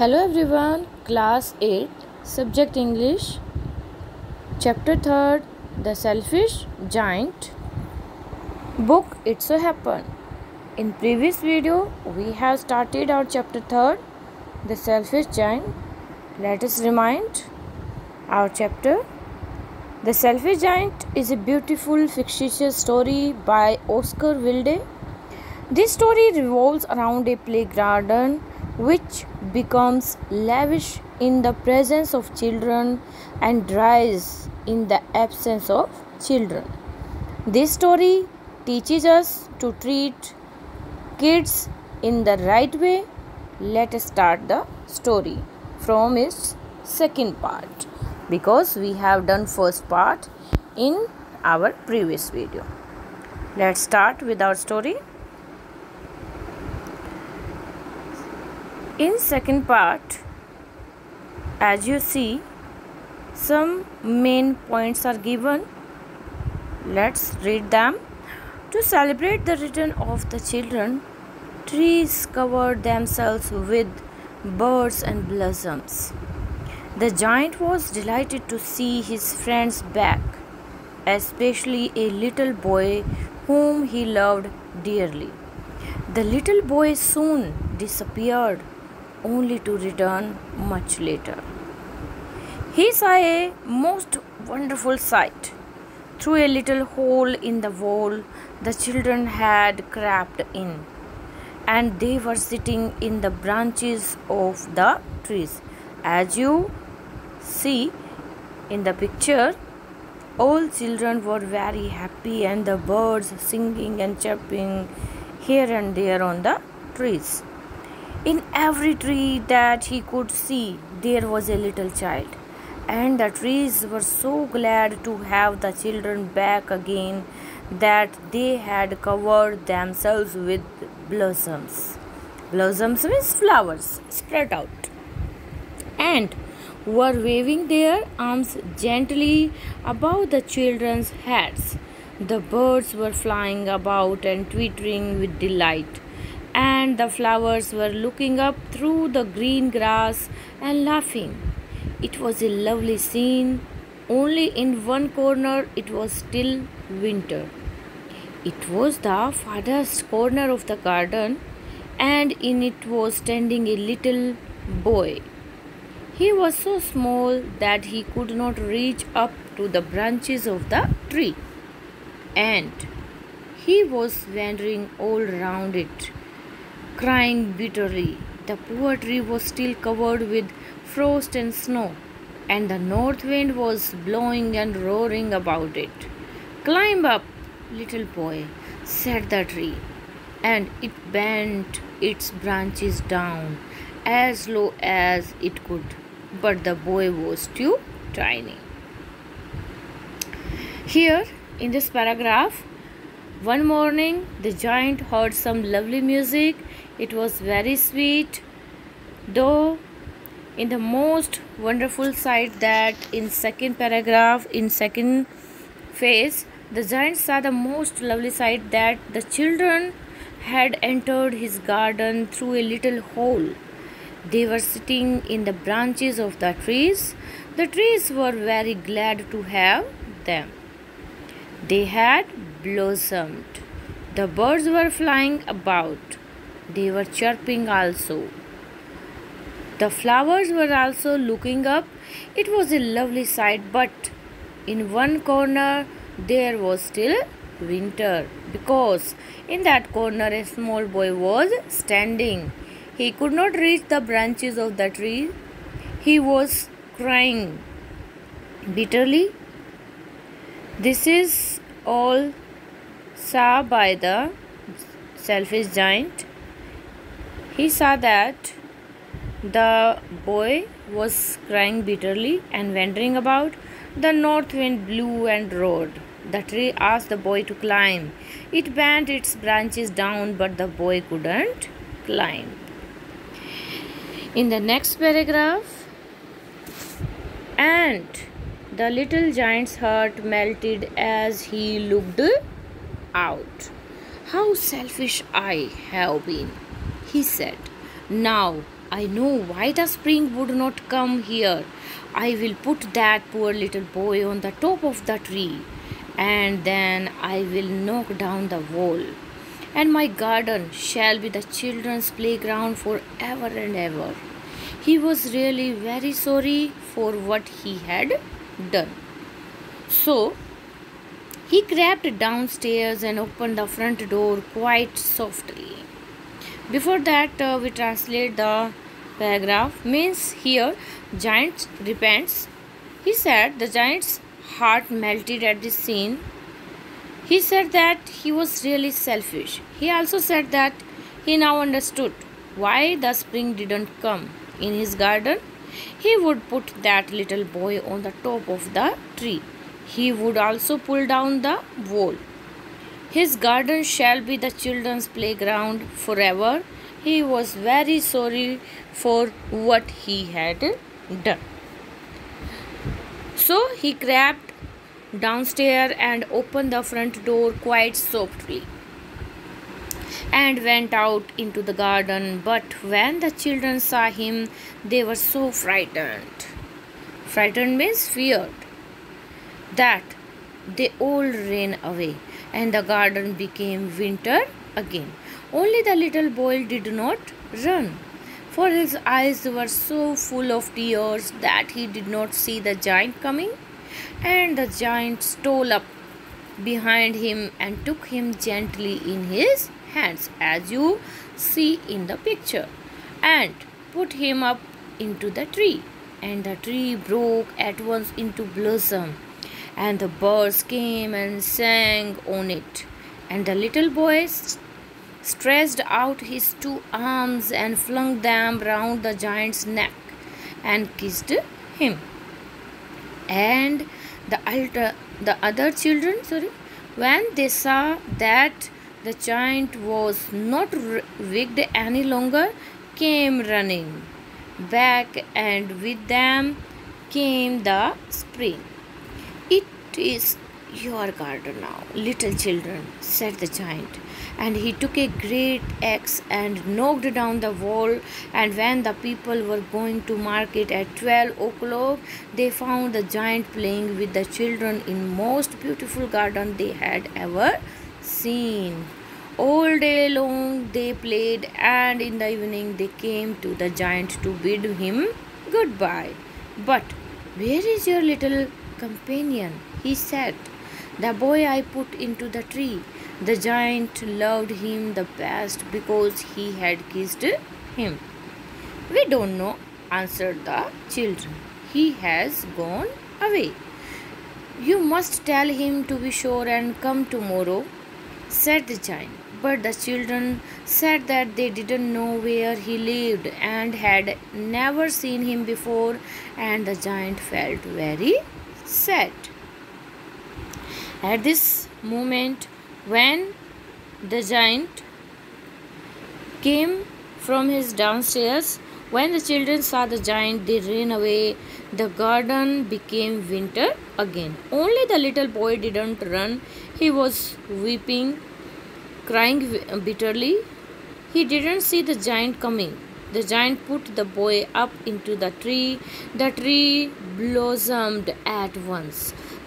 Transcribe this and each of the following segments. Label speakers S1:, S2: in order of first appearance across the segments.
S1: Hello everyone, class 8, subject English, chapter 3rd, The Selfish Giant. Book It So Happened. In previous video, we have started our chapter 3rd, The Selfish Giant. Let us remind our chapter. The Selfish Giant is a beautiful fictitious story by Oscar Wilde. This story revolves around a playground which becomes lavish in the presence of children and dries in the absence of children. This story teaches us to treat kids in the right way. Let us start the story from its second part because we have done first part in our previous video. Let's start with our story. In second part, as you see, some main points are given. Let's read them. To celebrate the return of the children, trees covered themselves with birds and blossoms. The giant was delighted to see his friends back, especially a little boy whom he loved dearly. The little boy soon disappeared, only to return much later. He saw a most wonderful sight. Through a little hole in the wall, the children had crept in, and they were sitting in the branches of the trees. As you see in the picture, all children were very happy, and the birds singing and chirping here and there on the trees. In every tree that he could see, there was a little child, and the trees were so glad to have the children back again that they had covered themselves with blossoms. Blossoms means flowers spread out, and were waving their arms gently above the children's heads. The birds were flying about and twittering with delight, and the flowers were looking up through the green grass and laughing. It was a lovely scene. Only in one corner it was still winter. It was the farthest corner of the garden, and in it was standing a little boy. He was so small that he could not reach up to the branches of the tree, and he was wandering all round it, crying bitterly. The poor tree was still covered with frost and snow, and the north wind was blowing and roaring about it. "Climb up, little boy," said the tree, and it bent its branches down as low as it could, but the boy was too tiny. Here, in this paragraph, one morning the giant heard some lovely music. It was very sweet, though in the most wonderful sight that in second paragraph, in second phase, the giant saw the most lovely sight that the children had entered his garden through a little hole. They were sitting in the branches of the trees. The trees were very glad to have them. They had blossomed. The birds were flying about. They were chirping also. The flowers were also looking up. It was a lovely sight, but in one corner there was still winter, because in that corner a small boy was standing. He could not reach the branches of the tree. He was crying bitterly. This is all saw by the selfish giant. He saw that the boy was crying bitterly and wandering about. The north wind blew and roared. The tree asked the boy to climb. It bent its branches down, but the boy couldn't climb. In the next paragraph, and the little giant's heart melted as he looked out. "How selfish I have been," he said. "Now I know why the spring would not come here. I will put that poor little boy on the top of the tree, and then I will knock down the wall, and my garden shall be the children's playground forever and ever. He was really very sorry for what he had done. So he crept downstairs and opened the front door quite softly. Before that, we translate the paragraph. Means here, giant repents. He said the giant's heart melted at this scene. He said that he was really selfish. He also said that he now understood why the spring didn't come in his garden. He would put that little boy on the top of the tree. He would also pull down the wall. His garden shall be the children's playground forever. He was very sorry for what he had done. So he crept downstairs and opened the front door quite softly and went out into the garden. But when the children saw him, they were so frightened. Frightened means feared, that they all ran away, and the garden became winter again. Only the little boy did not run, for his eyes were so full of tears that he did not see the giant coming. And the giant stole up behind him and took him gently in his hands, as you see in the picture, and put him up into the tree. And the tree broke at once into blossom, and the birds came and sang on it. And the little boy stretched out his two arms and flung them round the giant's neck and kissed him. And the other children, when they saw that the giant was not wicked any longer, came running back, and with them came the spring. "It is your garden now, little children," said the giant. And he took a great axe and knocked down the wall. And when the people were going to market at 12 o'clock, they found the giant playing with the children in most beautiful garden they had ever seen. All day long they played, and in the evening they came to the giant to bid him goodbye. "But where is your little companion?" he said. "The boy I put into the tree." The giant loved him the best because he had kissed him. "We don't know," answered the children. "He has gone away." "You must tell him to be sure and come tomorrow," said the giant. But the children said that they didn't know where he lived and had never seen him before, and the giant felt very sad. At this moment, when the giant came from his downstairs, when the children saw the giant, they ran away. The garden became winter again. Only the little boy didn't run. He was weeping, crying bitterly. He didn't see the giant coming. The giant put the boy up into the tree. The tree blossomed at once.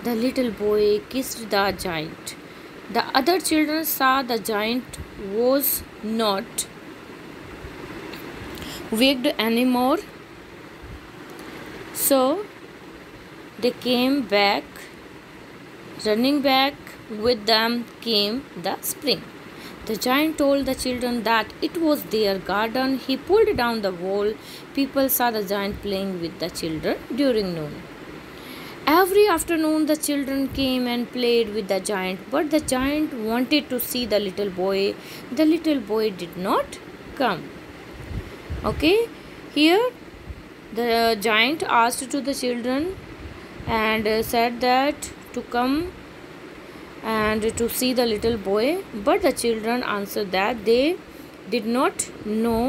S1: The little boy kissed the giant. The other children saw the giant was not wicked anymore, so they came back. Running back with them came the spring. The giant told the children that it was their garden. He pulled down the wall. People saw the giant playing with the children during noon. Every afternoon the children came and played with the giant, but the giant wanted to see the little boy. The little boy did not come. Okay, here the giant asked to the children and said that to come and to see the little boy, but the children answered that they did not know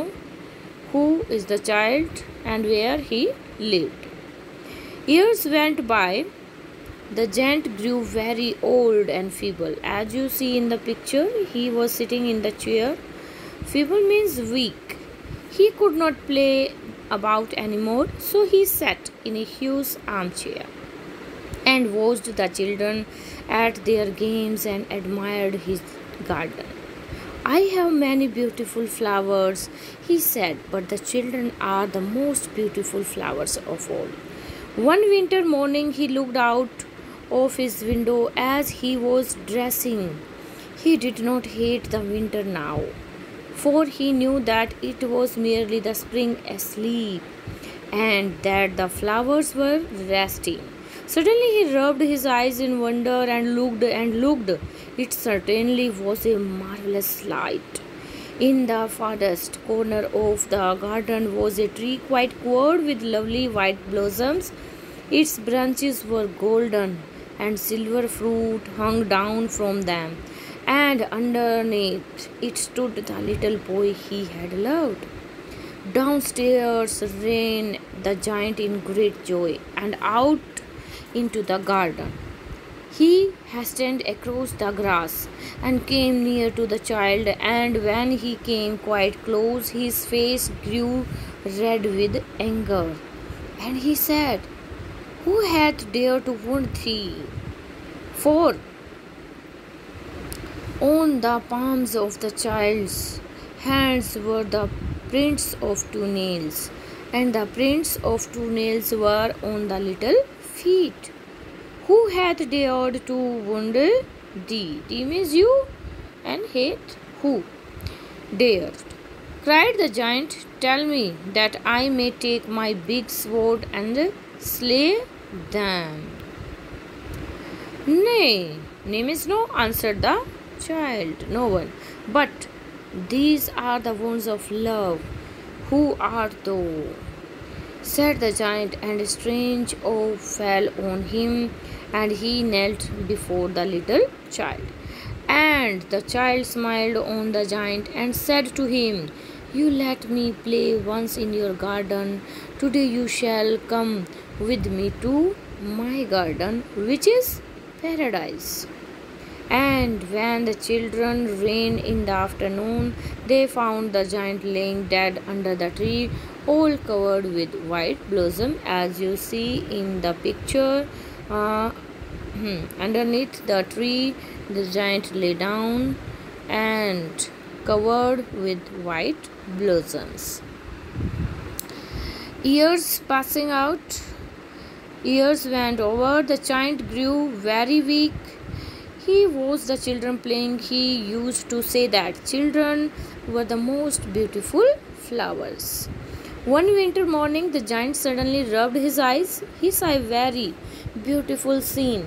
S1: who is the child and where he lived. Years went by. The giant grew very old and feeble. As you see in the picture, he was sitting in the chair. Feeble means weak. He could not play about anymore, so he sat in a huge armchair and watched the children at their games and admired his garden. I have many beautiful flowers, he said, but the children are the most beautiful flowers of all. One winter morning, he looked out of his window as he was dressing. He did not hate the winter now, for he knew that it was merely the spring asleep and that the flowers were resting. Suddenly he rubbed his eyes in wonder and looked and looked. It certainly was a marvelous sight. In the farthest corner of the garden was a tree quite covered with lovely white blossoms. Its branches were golden, and silver fruit hung down from them, and underneath it stood the little boy he had loved. Downstairs ran the giant in great joy, and out into the garden. He hastened across the grass and came near to the child, and when he came quite close, his face grew red with anger. And he said, "Who hath dared to wound thee?" For on the palms of the child's hands were the prints of two nails, and the prints of two nails were on the little feet. "Who hath dared to wound thee?" Thee means you, and hate who? Dared, cried the giant. "Tell me, that I may take my big sword and slay them." "Nay, name is no," answered the child. "No one. But these are the wounds of love. Who art thou?" said the giant, and a strange awe fell on him, and he knelt before the little child. And the child smiled on the giant and said to him, "You let me play once in your garden. Today you shall come with me to my garden, which is paradise." And when the children ran in the afternoon, they found the giant laying dead under the tree, all covered with white blossom, as you see in the picture. Underneath the tree, the giant lay down and covered with white blossoms. Years passing out, years went over. The giant grew very weak. He watched the children playing. He used to say that children were the most beautiful flowers. One winter morning, the giant suddenly rubbed his eyes. He saw a very beautiful scene.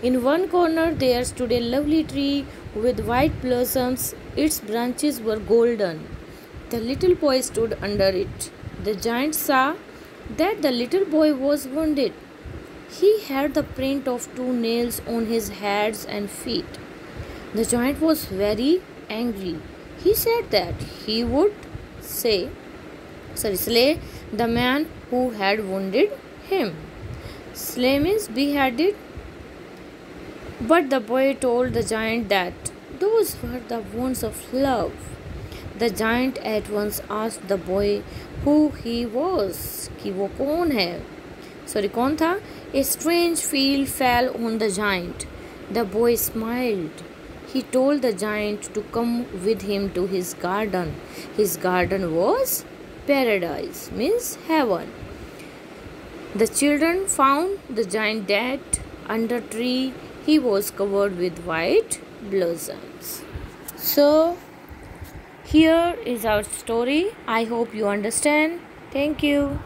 S1: In one corner there stood a lovely tree with white blossoms. Its branches were golden. The little boy stood under it. The giant saw that the little boy was wounded. He had the print of two nails on his hands and feet. The giant was very angry. He said that he would slay the man who had wounded him. Slay means beheaded. But the boy told the giant that those were the wounds of love. The giant at once asked the boy who he was, कि वो कौन है? कौन था? A strange feel fell on the giant. The boy smiled. He told the giant to come with him to his garden. His garden was paradise, means heaven. The children found the giant dead under a tree. He was covered with white blossoms. So, here is our story. I hope you understand. Thank you.